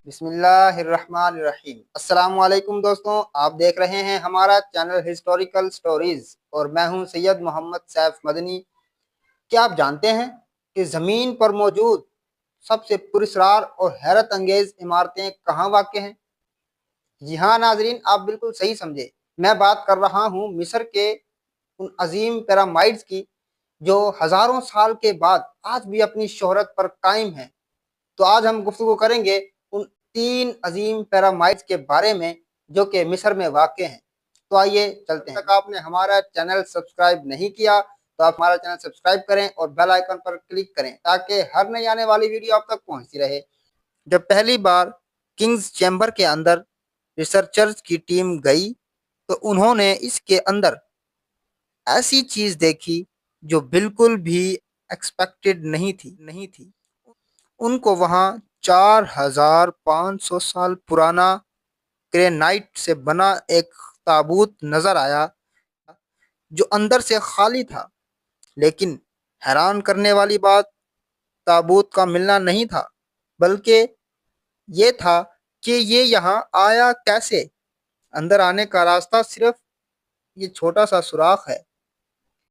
بسم اللہ الرحمن الرحیم۔ السلام علیکم دوستوں، آپ دیکھ رہے ہیں ہمارا چینل ہسٹوریکل سٹوریز اور میں ہوں سید محمد سیف مدنی۔ کیا آپ جانتے ہیں کہ زمین پر موجود سب سے پراسرار اور حیرت انگیز عمارتیں کہاں واقع ہیں؟ جی ہاں ناظرین، آپ بالکل صحیح سمجھے۔ میں بات کر رہا ہوں مصر کے ان عظیم پیرامائڈز کی جو ہزاروں سال کے بعد آج بھی اپنی شہرت پر قائم ہیں۔ تو آج ہم گفتگو کریں گے ان 3 عظیم پیرامائڈز کے بارے میں جو کہ مصر میں واقع ہیں۔ تو آئیے چلتے ہیں۔ تک آپ نے ہمارا چینل سبسکرائب نہیں کیا تو آپ ہمارا چینل سبسکرائب کریں اور بیل آئیکن پر کلک کریں تاکہ ہر نئی آنے والی ویڈیو آپ تک پہنچتی رہے۔ جب پہلی بار کنگز چیمبر کے اندر ریسرچرز کی ٹیم گئی تو انہوں نے اس کے اندر ایسی چیز دیکھی جو بالکل بھی ایکسپیکٹڈ نہیں تھی۔ ان کو وہاں 4500 سال پرانا گرینائٹ سے بنا ایک تابوت نظر آیا جو اندر سے خالی تھا، لیکن حیران کرنے والی بات تابوت کا ملنا نہیں تھا، بلکہ یہ تھا کہ یہ یہاں آیا کیسے۔ اندر آنے کا راستہ صرف یہ چھوٹا سا سوراخ ہے